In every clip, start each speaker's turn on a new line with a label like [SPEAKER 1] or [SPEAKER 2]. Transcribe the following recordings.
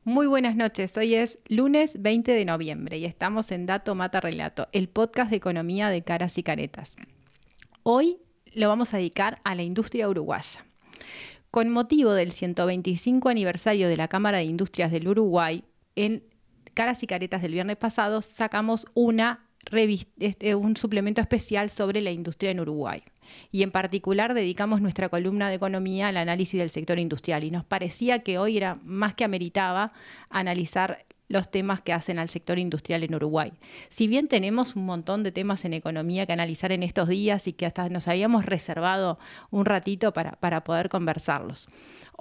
[SPEAKER 1] Muy buenas noches, hoy es lunes 20 de noviembre y estamos en Dato Mata Relato, el podcast de economía de caras y caretas. Hoy lo vamos a dedicar a la industria uruguaya. Con motivo del 125 aniversario de la Cámara de Industrias del Uruguay, en Caras y Caretas del viernes pasado sacamos un suplemento especial sobre la industria en Uruguay. Y en particular dedicamos nuestra columna de economía al análisis del sector industrial y nos parecía que hoy era más que ameritaba analizar los temas que hacen al sector industrial en Uruguay. Si bien tenemos un montón de temas en economía que analizar en estos días y que hasta nos habíamos reservado un ratito para poder conversarlos.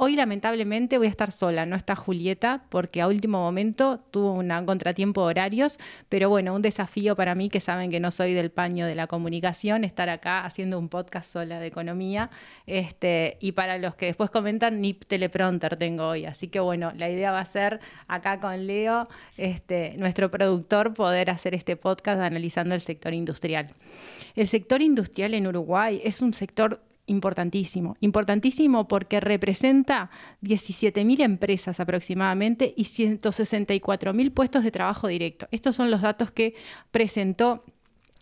[SPEAKER 1] Hoy lamentablemente voy a estar sola, no está Julieta porque a último momento tuvo un contratiempo de horarios, pero bueno, un desafío para mí que saben que no soy del paño de la comunicación, estar acá haciendo un podcast sola de economía y para los que después comentan, ni teleprompter tengo hoy, así que bueno, la idea va a ser acá con Leo, nuestro productor, poder hacer este podcast analizando el sector industrial. El sector industrial en Uruguay es un sector importantísimo porque representa 17.000 empresas aproximadamente y 164.000 puestos de trabajo directo. Estos son los datos que presentó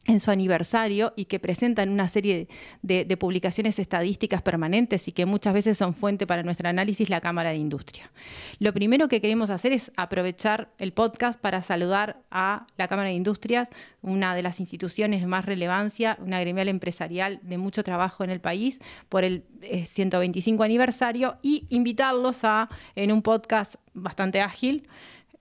[SPEAKER 1] en su aniversario y que presentan una serie de publicaciones estadísticas permanentes y que muchas veces son fuente para nuestro análisis la Cámara de Industria. Lo primero que queremos hacer es aprovechar el podcast para saludar a la Cámara de Industrias, una de las instituciones de más relevancia, una gremial empresarial de mucho trabajo en el país, por el 125 aniversario y invitarlos en un podcast bastante ágil,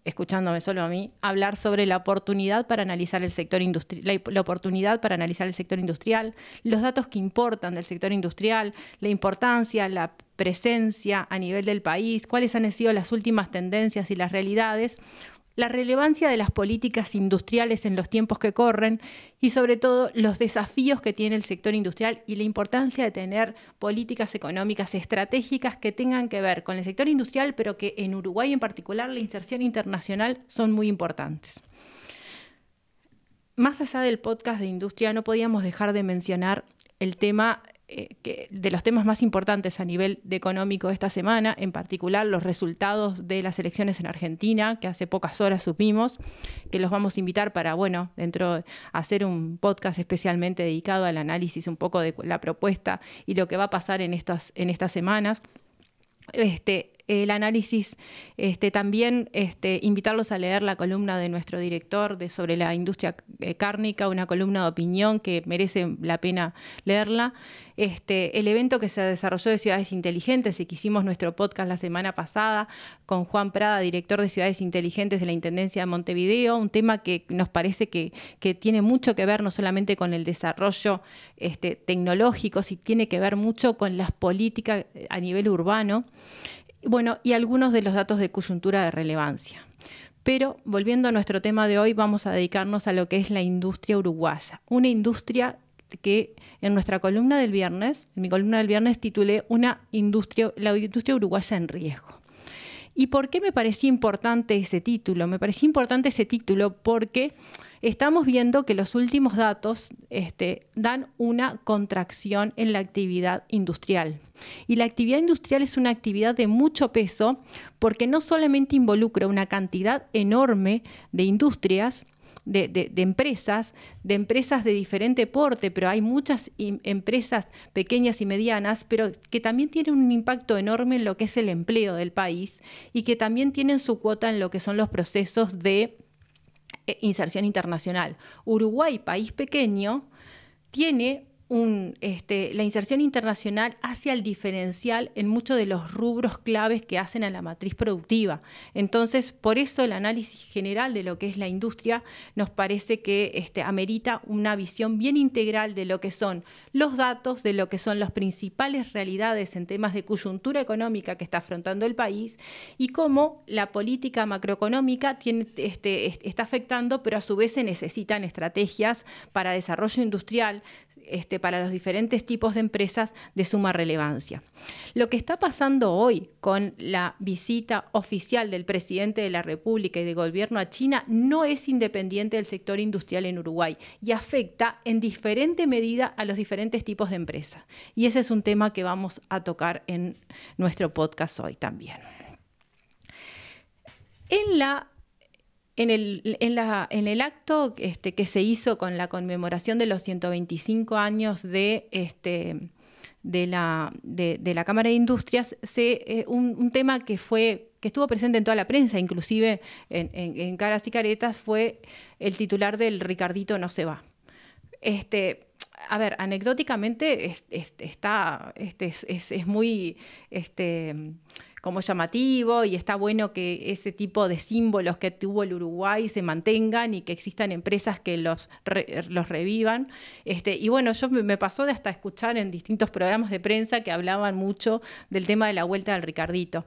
[SPEAKER 1] escuchándome solo a mí, hablar sobre la oportunidad para analizar el sector industrial, la oportunidad para analizar el sector industrial, los datos que importan del sector industrial, la importancia, la presencia a nivel del país, cuáles han sido las últimas tendencias y las realidades, la relevancia de las políticas industriales en los tiempos que corren y sobre todo los desafíos que tiene el sector industrial y la importancia de tener políticas económicas estratégicas que tengan que ver con el sector industrial, pero que en Uruguay en particular la inserción internacional son muy importantes. Más allá del podcast de industria no podíamos dejar de mencionar el tema de los temas más importantes a nivel de económico de esta semana, en particular los resultados de las elecciones en Argentina, que hace pocas horas supimos, que los vamos a invitar para, hacer un podcast especialmente dedicado al análisis un poco de la propuesta y lo que va a pasar en estas semanas. El análisis, también invitarlos a leer la columna de nuestro director sobre la industria cárnica, una columna de opinión que merece la pena leerla. El evento que se desarrolló de Ciudades Inteligentes y que hicimos nuestro podcast la semana pasada con Juan Prada, director de Ciudades Inteligentes de la Intendencia de Montevideo, un tema que nos parece que tiene mucho que ver no solamente con el desarrollo tecnológico, sino tiene que ver mucho con las políticas a nivel urbano. Bueno, y algunos de los datos de coyuntura de relevancia. Pero volviendo a nuestro tema de hoy, vamos a dedicarnos a lo que es la industria uruguaya. Una industria que en nuestra columna del viernes, en mi columna del viernes titulé la industria uruguaya en riesgo. ¿Y por qué me parecía importante ese título? Me parecía importante ese título porque estamos viendo que los últimos datos dan una contracción en la actividad industrial. Y la actividad industrial es una actividad de mucho peso porque no solamente involucra una cantidad enorme de industrias, de empresas de diferente porte, pero hay muchas empresas pequeñas y medianas, pero que también tienen un impacto enorme en lo que es el empleo del país y que también tienen su cuota en lo que son los procesos de inserción internacional. Uruguay, país pequeño, tiene la inserción internacional hacia el diferencial en muchos de los rubros claves que hacen a la matriz productiva. Entonces, por eso el análisis general de lo que es la industria nos parece que amerita una visión bien integral de lo que son los datos, de lo que son las principales realidades en temas de coyuntura económica que está afrontando el país y cómo la política macroeconómica está afectando, pero a su vez se necesitan estrategias para desarrollo industrial, para los diferentes tipos de empresas de suma relevancia. Lo que está pasando hoy con la visita oficial del presidente de la República y del gobierno a China no es independiente del sector industrial en Uruguay y afecta en diferente medida a los diferentes tipos de empresas. Y ese es un tema que vamos a tocar en nuestro podcast hoy también. En el acto que se hizo con la conmemoración de los 125 años de la Cámara de Industrias, un tema que estuvo presente en toda la prensa, inclusive en Caras y Caretas, fue el titular del Ricardito no se va. A ver, anecdóticamente es muy como llamativo y está bueno que ese tipo de símbolos que tuvo el Uruguay se mantengan y que existan empresas que los revivan. Y bueno, me pasó de hasta escuchar en distintos programas de prensa que hablaban mucho del tema de la vuelta del Ricardito.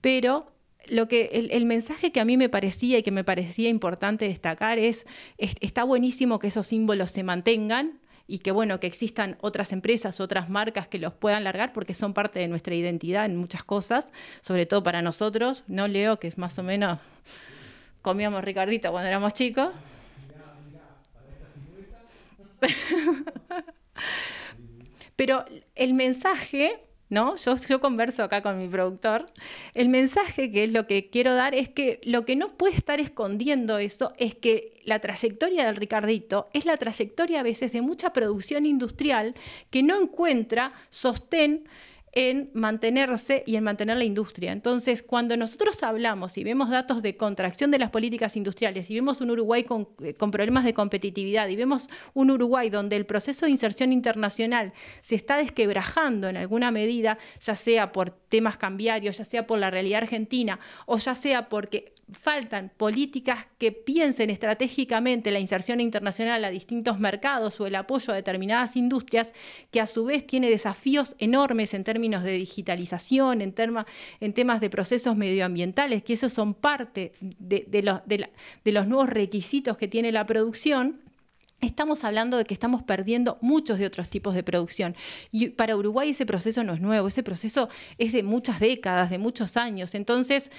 [SPEAKER 1] Pero el mensaje que a mí me parecía y que me parecía importante destacar está buenísimo que esos símbolos se mantengan y que, bueno, que existan otras empresas, otras marcas que los puedan largar porque son parte de nuestra identidad en muchas cosas, sobre todo para nosotros, ¿no, Leo? Que es más o menos comíamos Ricardito cuando éramos chicos. Pero el mensaje, ¿no? Yo converso acá con mi productor. El mensaje, que es lo que quiero dar, es que lo que no puede estar escondiendo eso es que la trayectoria del Ricardito es la trayectoria a veces de mucha producción industrial que no encuentra sostén en mantenerse y en mantener la industria. Entonces, cuando nosotros hablamos y vemos datos de contracción de las políticas industriales y vemos un Uruguay con problemas de competitividad y vemos un Uruguay donde el proceso de inserción internacional se está desquebrajando en alguna medida, ya sea por temas cambiarios, ya sea por la realidad argentina o ya sea porque faltan políticas que piensen estratégicamente la inserción internacional a distintos mercados o el apoyo a determinadas industrias, que a su vez tiene desafíos enormes en términos de digitalización, en temas de procesos medioambientales, que esos son parte de los nuevos requisitos que tiene la producción. Estamos hablando de que estamos perdiendo muchos de otros tipos de producción. Y para Uruguay ese proceso no es nuevo, ese proceso es de muchas décadas, de muchos años. Entonces,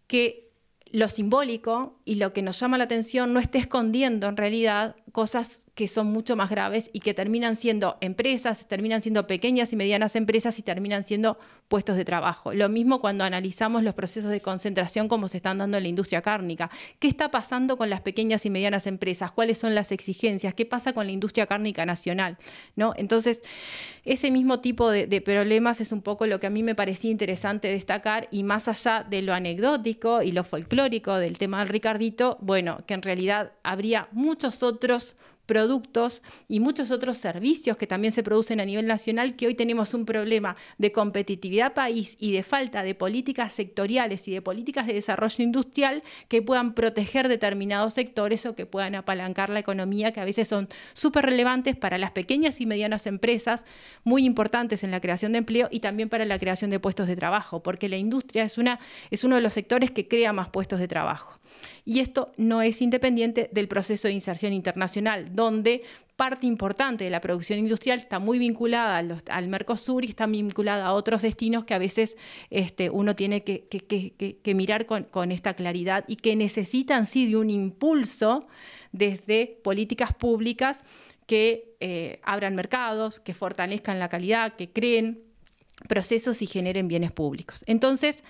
[SPEAKER 1] que lo simbólico y lo que nos llama la atención no esté escondiendo en realidad cosas que son mucho más graves y que terminan siendo empresas, terminan siendo pequeñas y medianas empresas y terminan siendo puestos de trabajo. Lo mismo cuando analizamos los procesos de concentración como se están dando en la industria cárnica. ¿Qué está pasando con las pequeñas y medianas empresas? ¿Cuáles son las exigencias? ¿Qué pasa con la industria cárnica nacional? ¿No? Entonces, ese mismo tipo de problemas es un poco lo que a mí me parecía interesante destacar, y más allá de lo anecdótico y lo folclórico del tema del Ricardito, bueno, que en realidad habría muchos otros productos y muchos otros servicios que también se producen a nivel nacional, que hoy tenemos un problema de competitividad país y de falta de políticas sectoriales y de políticas de desarrollo industrial que puedan proteger determinados sectores o que puedan apalancar la economía, que a veces son súper relevantes para las pequeñas y medianas empresas, muy importantes en la creación de empleo y también para la creación de puestos de trabajo, porque la industria es uno de los sectores que crea más puestos de trabajo. Y esto no es independiente del proceso de inserción internacional, donde parte importante de la producción industrial está muy vinculada al Mercosur y está vinculada a otros destinos que a veces uno tiene que mirar con esta claridad y que necesitan sí de un impulso desde políticas públicas que abran mercados, que fortalezcan la calidad, que creen procesos y generen bienes públicos. Entonces,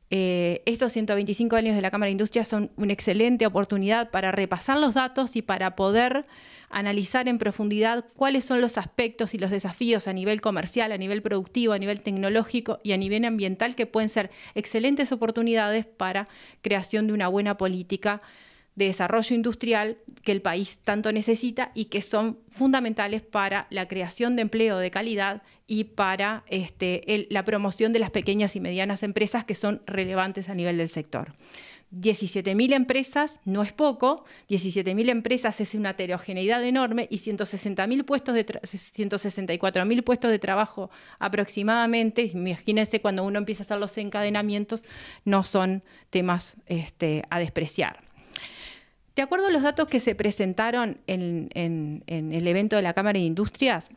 [SPEAKER 1] estos 125 años de la Cámara de Industria son una excelente oportunidad para repasar los datos y para poder analizar en profundidad cuáles son los aspectos y los desafíos a nivel comercial, a nivel productivo, a nivel tecnológico y a nivel ambiental que pueden ser excelentes oportunidades para creación de una buena política de desarrollo industrial que el país tanto necesita y que son fundamentales para la creación de empleo de calidad y para la promoción de las pequeñas y medianas empresas que son relevantes a nivel del sector. 17.000 empresas no es poco, 17.000 empresas es una heterogeneidad enorme y 164.000 puestos de trabajo aproximadamente. Imagínense cuando uno empieza a hacer los encadenamientos, no son temas a despreciar. De acuerdo a los datos que se presentaron en el evento de la Cámara de Industrias,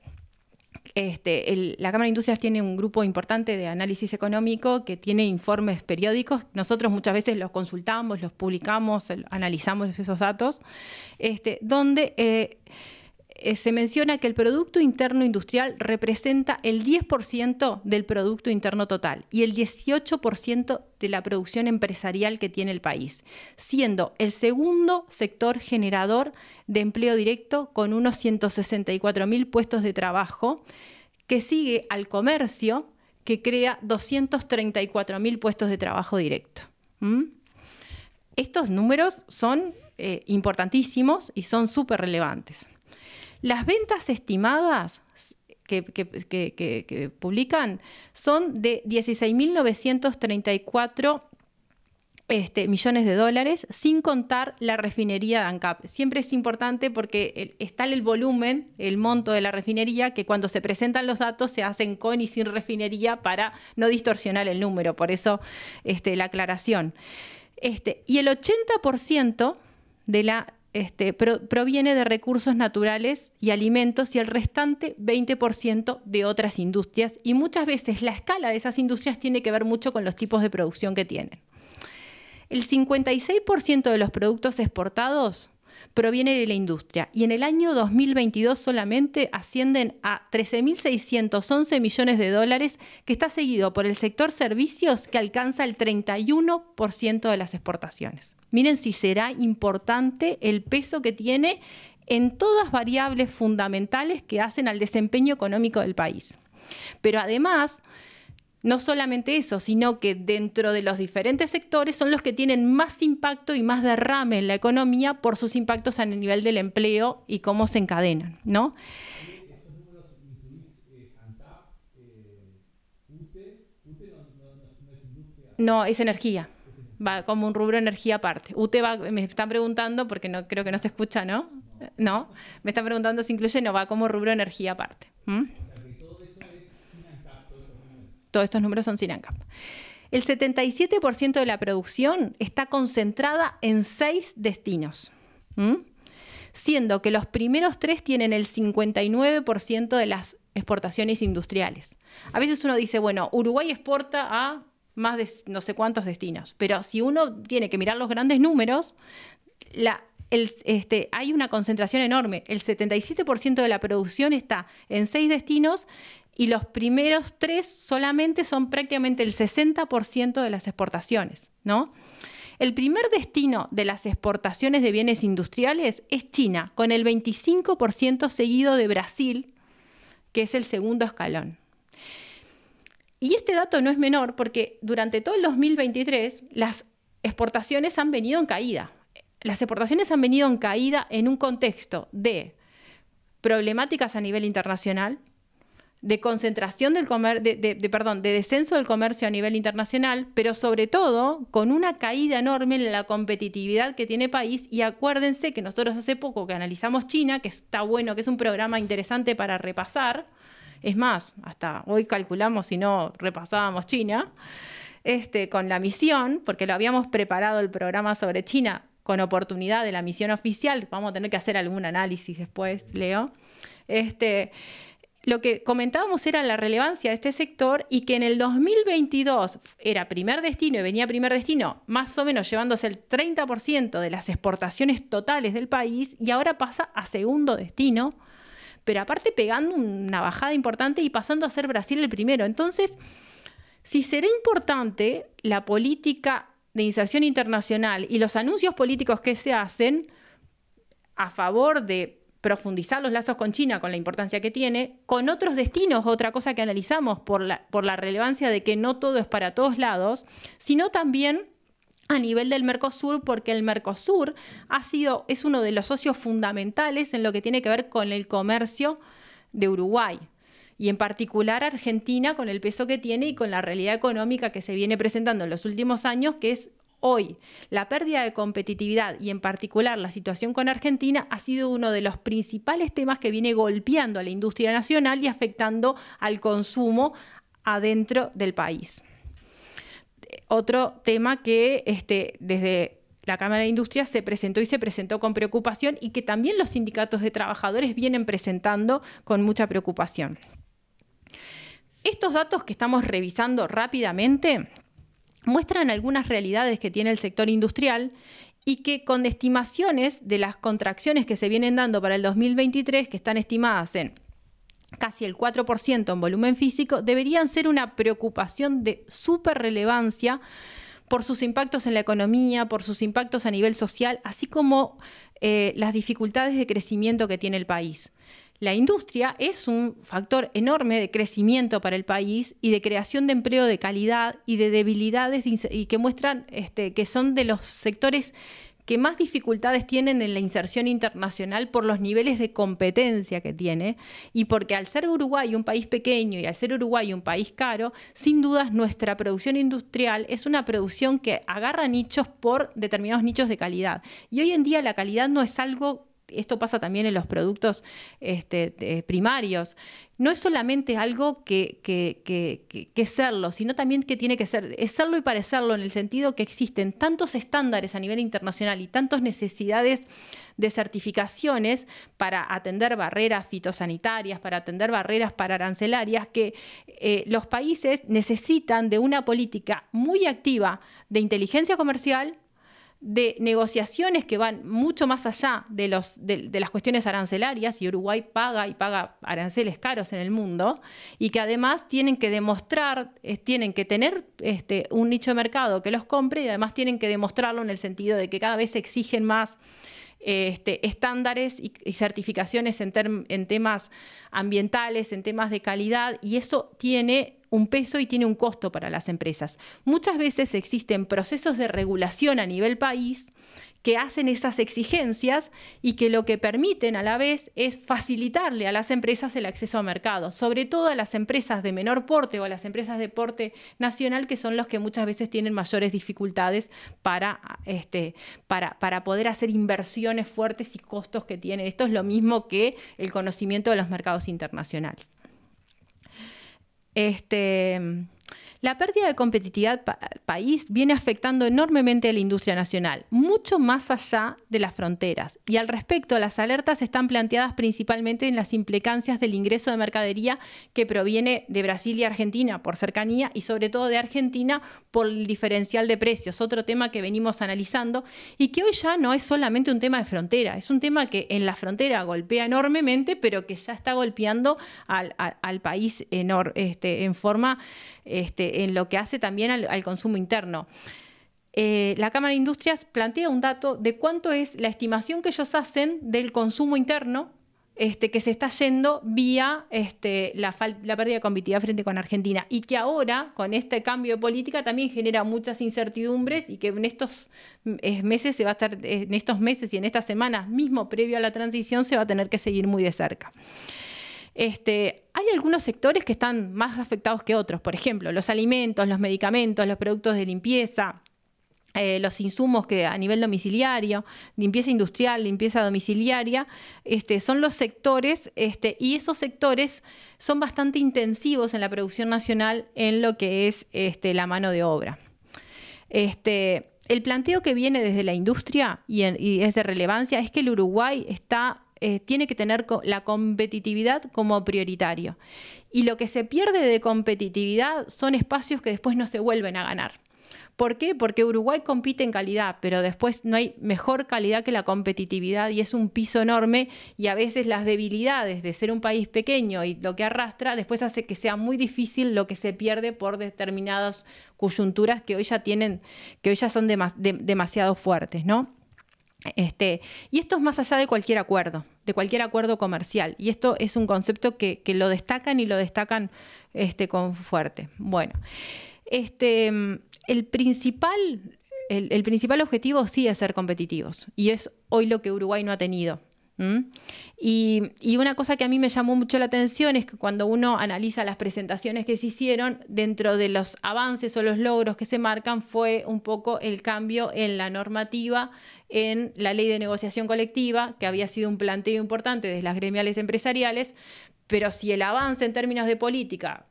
[SPEAKER 1] la Cámara de Industrias tiene un grupo importante de análisis económico que tiene informes periódicos. Nosotros muchas veces los consultamos, los publicamos, analizamos esos datos, donde se menciona que el Producto Interno Industrial representa el 10% del Producto Interno Total y el 18% de la producción empresarial que tiene el país, siendo el segundo sector generador de empleo directo con unos 164.000 puestos de trabajo, que sigue al comercio, que crea 234.000 puestos de trabajo directo. Estos números son importantísimos y son súper relevantes. Las ventas estimadas que publican son de 16.934 millones de dólares, sin contar la refinería de ANCAP. Siempre es importante porque está el volumen, el monto de la refinería, que cuando se presentan los datos se hacen con y sin refinería para no distorsionar el número. Por eso la aclaración. Y el 80% de la proviene de recursos naturales y alimentos y el restante 20% de otras industrias, y muchas veces la escala de esas industrias tiene que ver mucho con los tipos de producción que tienen. El 56% de los productos exportados proviene de la industria y en el año 2022 solamente ascienden a 13.611 millones de dólares, que está seguido por el sector servicios, que alcanza el 31% de las exportaciones. Miren si será importante el peso que tiene en todas variables fundamentales que hacen al desempeño económico del país. Pero además, no solamente eso, sino que dentro de los diferentes sectores son los que tienen más impacto y más derrame en la economía por sus impactos a nivel del empleo y cómo se encadenan, ¿no?
[SPEAKER 2] ¿Esos números incluís ANCAP, UTE? ¿UTE no es industria?
[SPEAKER 1] No, es energía. Va como un rubro energía aparte. UTE me están preguntando, porque no creo que no se escucha, ¿no? No, me están preguntando si incluye, no, va como rubro energía aparte. Todos estos números son sin ANCAP. El 77% de la producción está concentrada en 6 destinos, siendo que los primeros 3 tienen el 59% de las exportaciones industriales. A veces uno dice, bueno, Uruguay exporta a más de no sé cuántos destinos, pero si uno tiene que mirar los grandes números, hay una concentración enorme. El 77% de la producción está en 6 destinos y los primeros 3 solamente son prácticamente el 60% de las exportaciones, ¿no? El primer destino de las exportaciones de bienes industriales es China, con el 25%, seguido de Brasil, que es el segundo escalón. Y este dato no es menor porque durante todo el 2023 las exportaciones han venido en caída. Las exportaciones han venido en caída en un contexto de problemáticas a nivel internacional, de concentración del de descenso del comercio a nivel internacional, pero sobre todo con una caída enorme en la competitividad que tiene el país. Y acuérdense que nosotros hace poco que analizamos China, que está bueno, que es un programa interesante para repasar. Es más, hasta hoy calculamos si no repasábamos China, con la misión, porque lo habíamos preparado el programa sobre China con oportunidad de la misión oficial. Vamos a tener que hacer algún análisis después, Leo. Lo que comentábamos era la relevancia de este sector y que en el 2022 era primer destino y venía primer destino más o menos llevándose el 30% de las exportaciones totales del país y ahora pasa a segundo destino, pero aparte pegando una bajada importante y pasando a ser Brasil el primero. Entonces, si será importante la política de inserción internacional y los anuncios políticos que se hacen a favor de profundizar los lazos con China, con la importancia que tiene, con otros destinos, otra cosa que analizamos por la relevancia de que no todo es para todos lados, sino también a nivel del Mercosur, porque el Mercosur es uno de los socios fundamentales en lo que tiene que ver con el comercio de Uruguay. Y en particular Argentina, con el peso que tiene y con la realidad económica que se viene presentando en los últimos años, que es hoy la pérdida de competitividad y en particular la situación con Argentina ha sido uno de los principales temas que viene golpeando a la industria nacional y afectando al consumo adentro del país. Otro tema que desde la Cámara de Industria se presentó con preocupación y que también los sindicatos de trabajadores vienen presentando con mucha preocupación. Estos datos que estamos revisando rápidamente muestran algunas realidades que tiene el sector industrial y que con estimaciones de las contracciones que se vienen dando para el 2023, que están estimadas en casi el 4% en volumen físico, deberían ser una preocupación de súper relevancia por sus impactos en la economía, por sus impactos a nivel social, así como las dificultades de crecimiento que tiene el país. La industria es un factor enorme de crecimiento para el país y de creación de empleo de calidad y de debilidades y que muestran que son de los sectores que más dificultades tienen en la inserción internacional por los niveles de competencia que tiene y porque al ser Uruguay un país pequeño y al ser Uruguay un país caro, sin dudas nuestra producción industrial es una producción que agarra nichos por determinados nichos de calidad. Y hoy en día la calidad no es algo. Esto pasa también en los productos primarios. No es solamente algo que serlo, sino también que tiene que ser, es serlo y parecerlo, en el sentido que existen tantos estándares a nivel internacional y tantas necesidades de certificaciones para atender barreras fitosanitarias, para atender barreras arancelarias, que los países necesitan de una política muy activa de inteligencia comercial, de negociaciones que van mucho más allá de las cuestiones arancelarias, y Uruguay paga aranceles caros en el mundo, y que además tienen que demostrar, tienen que tener un nicho de mercado que los compre, y además tienen que demostrarlo en el sentido de que cada vez se exigen más estándares y certificaciones en temas ambientales, en temas de calidad, y eso tiene un peso y tiene un costo para las empresas. Muchas veces existen procesos de regulación a nivel país que hacen esas exigencias y que lo que permiten a la vez es facilitarle a las empresas el acceso a mercados, sobre todo a las empresas de menor porte o a las empresas de porte nacional, que son los que muchas veces tienen mayores dificultades para poder hacer inversiones fuertes y costos que tienen. Esto es lo mismo que el conocimiento de los mercados internacionales. La pérdida de competitividad país viene afectando enormemente a la industria nacional, mucho más allá de las fronteras. Y al respecto, las alertas están planteadas principalmente en las implicancias del ingreso de mercadería que proviene de Brasil y Argentina por cercanía, y sobre todo de Argentina por el diferencial de precios, otro tema que venimos analizando y que hoy ya no es solamente un tema de frontera, es un tema que en la frontera golpea enormemente, pero que ya está golpeando al país en forma en lo que hace también al consumo interno. La Cámara de Industrias plantea un dato de cuánto es la estimación que ellos hacen del consumo interno que se está yendo vía la pérdida de competitividad frente con Argentina, y que ahora, con este cambio de política, también genera muchas incertidumbres, y que en estos meses y en estas semanas, mismo previo a la transición, se va a tener que seguir muy de cerca. Hay algunos sectores que están más afectados que otros, por ejemplo, los alimentos, los medicamentos, los productos de limpieza, los insumos que a nivel domiciliario, limpieza industrial, limpieza domiciliaria, son los sectores, y esos sectores son bastante intensivos en la producción nacional en lo que es la mano de obra. El planteo que viene desde la industria y es de relevancia es que el Uruguay tiene que tener la competitividad como prioritario. Y lo que se pierde de competitividad son espacios que después no se vuelven a ganar. ¿Por qué? Porque Uruguay compite en calidad, pero después no hay mejor calidad que la competitividad, y es un piso enorme, y a veces las debilidades de ser un país pequeño y lo que arrastra después hace que sea muy difícil lo que se pierde por determinadas coyunturas que hoy ya son demasiado fuertes, ¿no? Y esto es más allá de cualquier acuerdo comercial, y esto es un concepto que lo destacan y lo destacan con fuerte. Bueno, el principal el principal objetivo sí es ser competitivos, y es hoy lo que Uruguay no ha tenido. Y una cosa que a mí me llamó mucho la atención es que cuando uno analiza las presentaciones que se hicieron, dentro de los avances o los logros que se marcan fue un poco el cambio en la normativa, en la ley de negociación colectiva, que había sido un planteo importante desde las gremiales empresariales, pero si el avance en términos de política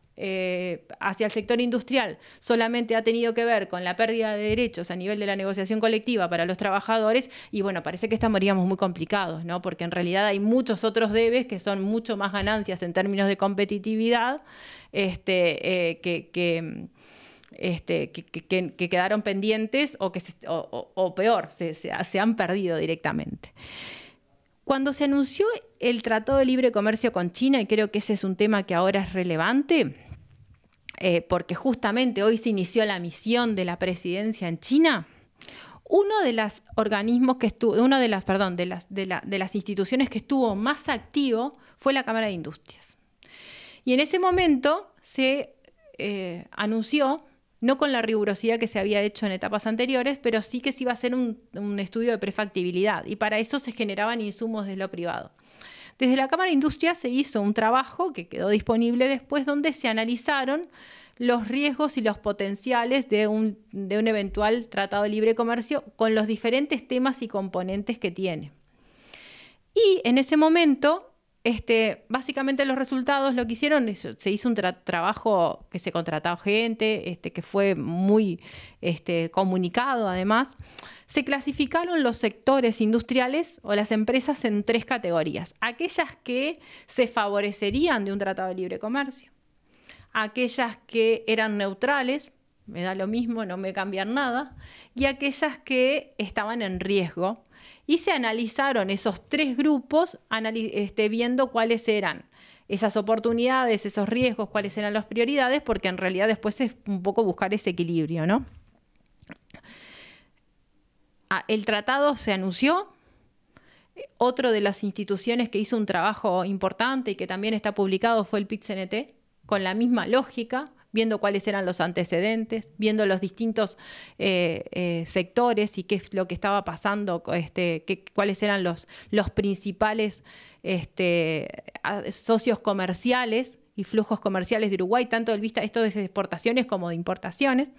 [SPEAKER 1] hacia el sector industrial solamente ha tenido que ver con la pérdida de derechos a nivel de la negociación colectiva para los trabajadores, y bueno, parece que estaríamos muy complicados, ¿no? Porque en realidad hay muchos otros debes que son mucho más ganancias en términos de competitividad que quedaron pendientes o peor, se han perdido directamente. Cuando se anunció el Tratado de Libre Comercio con China, y creo que ese es un tema que ahora es relevante, porque justamente hoy se inició la misión de la presidencia en China, uno de los organismos que estuvo, de las instituciones que estuvo más activo fue la Cámara de Industrias. Y en ese momento se anunció, no con la rigurosidad que se había hecho en etapas anteriores, pero sí que se iba a hacer un estudio de prefactibilidad, y para eso se generaban insumos desde lo privado. Desde la Cámara de Industria se hizo un trabajo que quedó disponible después, donde se analizaron los riesgos y los potenciales de un eventual tratado de libre comercio con los diferentes temas y componentes que tiene. Y en ese momento, básicamente los resultados lo que hicieron, se hizo un trabajo que se contrató gente, que fue muy comunicado además. Se clasificaron los sectores industriales o las empresas en 3 categorías. Aquellas que se favorecerían de un tratado de libre comercio, aquellas que eran neutrales, me da lo mismo, no me cambian nada, y aquellas que estaban en riesgo. Y se analizaron esos 3 grupos, viendo cuáles eran esas oportunidades, esos riesgos, cuáles eran las prioridades, porque en realidad después es un poco buscar ese equilibrio, ¿no? El tratado se anunció. Otro de las instituciones que hizo un trabajo importante y que también está publicado fue el PIT-CNT, con la misma lógica, viendo cuáles eran los antecedentes, viendo los distintos sectores y qué es lo que estaba pasando, cuáles eran los principales socios comerciales y flujos comerciales de Uruguay, tanto del vista esto de exportaciones como de importaciones,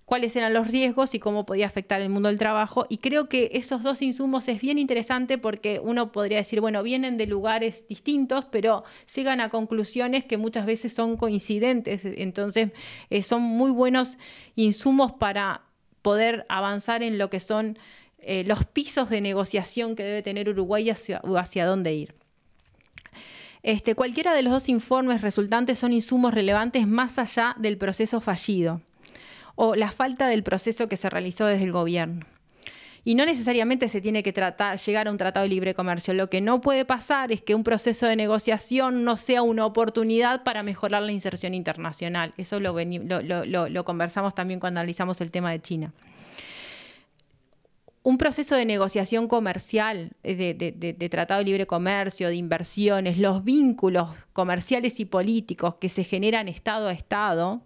[SPEAKER 1] cuáles eran los riesgos y cómo podía afectar el mundo del trabajo. Y creo que esos 2 insumos es bien interesante, porque uno podría decir, bueno, vienen de lugares distintos, pero llegan a conclusiones que muchas veces son coincidentes. Entonces, son muy buenos insumos para poder avanzar en lo que son los pisos de negociación que debe tener Uruguay hacia dónde ir. Cualquiera de los 2 informes resultantes son insumos relevantes más allá del proceso fallido o la falta del proceso que se realizó desde el gobierno. Y no necesariamente se tiene que llegar a un tratado de libre comercio. Lo que no puede pasar es que un proceso de negociación no sea una oportunidad para mejorar la inserción internacional. Eso lo conversamos también cuando analizamos el tema de China. Un proceso de negociación comercial, de tratado de libre comercio, de inversiones, los vínculos comerciales y políticos que se generan Estado a Estado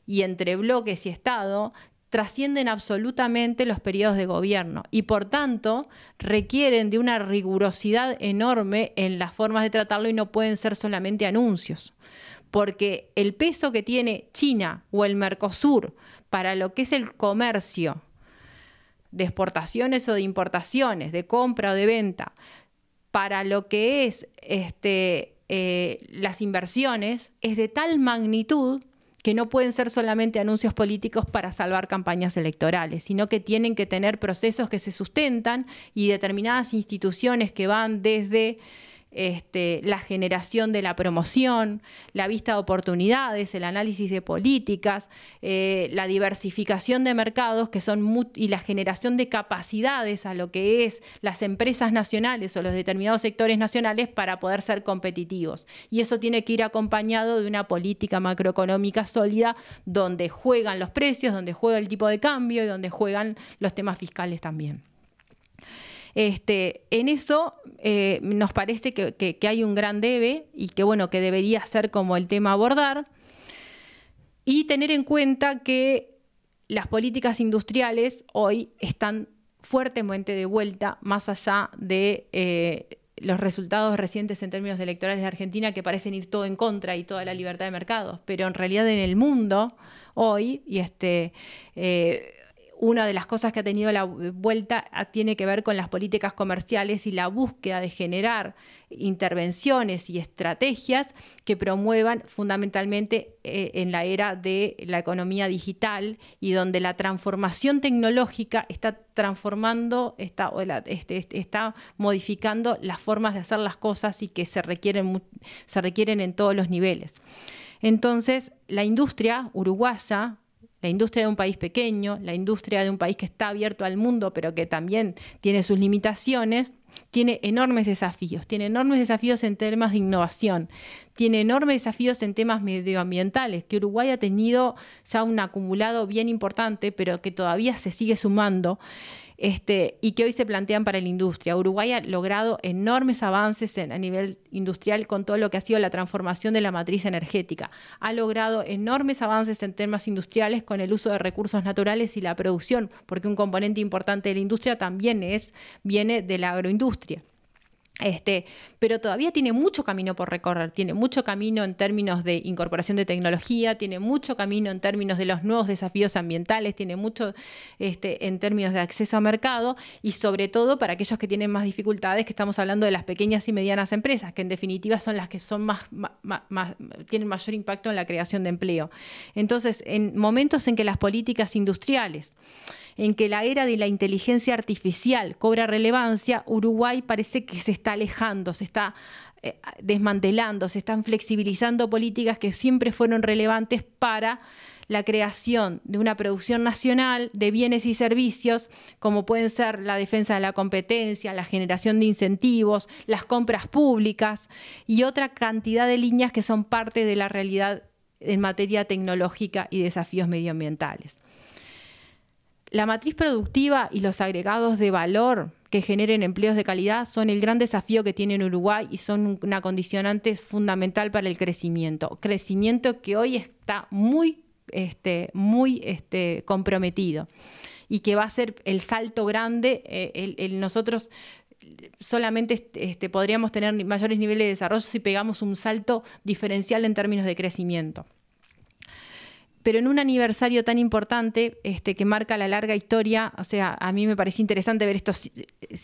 [SPEAKER 1] y entre bloques y Estado, trascienden absolutamente los periodos de gobierno y, por tanto, requieren de una rigurosidad enorme en las formas de tratarlo, y no pueden ser solamente anuncios. Porque el peso que tiene China o el Mercosur para lo que es el comercio de exportaciones o de importaciones, de compra o de venta, para lo que es las inversiones, es de tal magnitud que no pueden ser solamente anuncios políticos para salvar campañas electorales, sino que tienen que tener procesos que se sustentan y determinadas instituciones que van desde la generación de la promoción, la vista de oportunidades, el análisis de políticas, la diversificación de mercados y la generación de capacidades a lo que es las empresas nacionales o los determinados sectores nacionales para poder ser competitivos. Y eso tiene que ir acompañado de una política macroeconómica sólida, donde juegan los precios, donde juega el tipo de cambio y donde juegan los temas fiscales también. En eso nos parece que hay un gran debe y que debería ser como el tema a abordar, y tener en cuenta que las políticas industriales hoy están fuertemente de vuelta, más allá de los resultados recientes en términos electorales de Argentina, que parecen ir todo en contra y toda la libertad de mercados, pero en realidad en el mundo hoy, y una de las cosas que ha tenido la vuelta tiene que ver con las políticas comerciales y la búsqueda de generar intervenciones y estrategias que promuevan fundamentalmente en la era de la economía digital, y donde la transformación tecnológica está transformando, está modificando las formas de hacer las cosas y que se requieren en todos los niveles. Entonces, la industria uruguaya, la industria de un país pequeño, la industria de un país que está abierto al mundo, pero que también tiene sus limitaciones, tiene enormes desafíos en temas de innovación, tiene enormes desafíos en temas medioambientales, que Uruguay ha tenido ya un acumulado bien importante, pero que todavía se sigue sumando, y que hoy se plantean para la industria. Uruguay ha logrado enormes avances a nivel industrial con todo lo que ha sido la transformación de la matriz energética. Ha logrado enormes avances en temas industriales con el uso de recursos naturales y la producción, porque un componente importante de la industria también viene de la agroindustria. Pero todavía tiene mucho camino por recorrer, tiene mucho camino en términos de incorporación de tecnología, tiene mucho camino en términos de los nuevos desafíos ambientales, tiene mucho en términos de acceso a mercado, y sobre todo para aquellos que tienen más dificultades, que estamos hablando de las pequeñas y medianas empresas, que en definitiva son las que son tienen mayor impacto en la creación de empleo. Entonces, en momentos en que las políticas industriales, en que la era de la inteligencia artificial cobra relevancia, Uruguay parece que se está alejando, se está desmantelando, se están flexibilizando políticas que siempre fueron relevantes para la creación de una producción nacional de bienes y servicios, como pueden ser la defensa de la competencia, la generación de incentivos, las compras públicas y otra cantidad de líneas que son parte de la realidad en materia tecnológica y desafíos medioambientales. La matriz productiva y los agregados de valor que generen empleos de calidad son el gran desafío que tiene Uruguay y son una condicionante fundamental para el crecimiento. Crecimiento que hoy está muy comprometido y que va a ser el salto grande. Nosotros solamente podríamos tener mayores niveles de desarrollo si pegamos un salto diferencial en términos de crecimiento. Pero en un aniversario tan importante que marca la larga historia, o sea, a mí me parece interesante ver esto. Si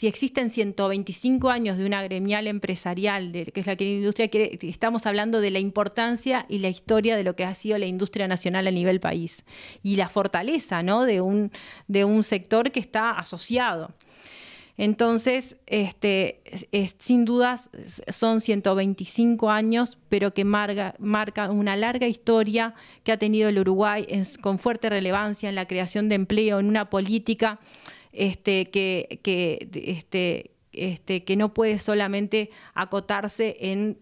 [SPEAKER 1] existen 125 años de una gremial empresarial, que es la industria, estamos hablando de la importancia y la historia de lo que ha sido la industria nacional a nivel país y la fortaleza, ¿no?, de un sector que está asociado. Entonces, sin dudas son 125 años, pero que marca una larga historia que ha tenido el Uruguay con fuerte relevancia en la creación de empleo, en una política que no puede solamente acotarse en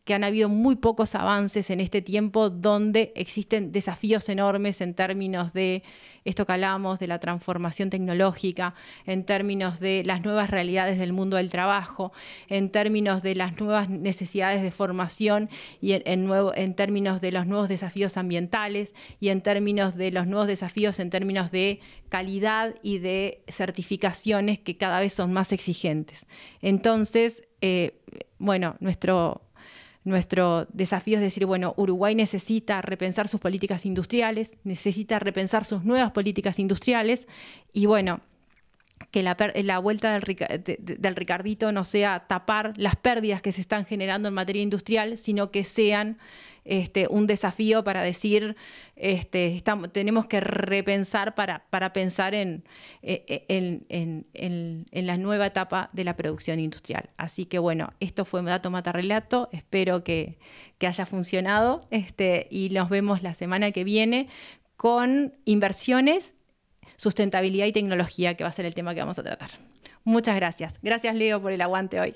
[SPEAKER 1] que han habido muy pocos avances en este tiempo, donde existen desafíos enormes en términos de esto que hablamos, de la transformación tecnológica, en términos de las nuevas realidades del mundo del trabajo, en términos de las nuevas necesidades de formación y en términos de los nuevos desafíos ambientales y en términos de los nuevos desafíos en términos de calidad y de certificaciones que cada vez son más exigentes. Entonces, nuestro desafío es decir, Uruguay necesita repensar sus políticas industriales, necesita repensar sus nuevas políticas industriales y que la vuelta del Ricardito no sea tapar las pérdidas que se están generando en materia industrial, sino que sean un desafío para decir, tenemos que repensar para pensar en la nueva etapa de la producción industrial. Así que esto fue Dato Mata Relato, espero que haya funcionado y nos vemos la semana que viene con inversiones, sustentabilidad y tecnología, que va a ser el tema que vamos a tratar. Muchas gracias. Gracias, Leo, por el aguante hoy.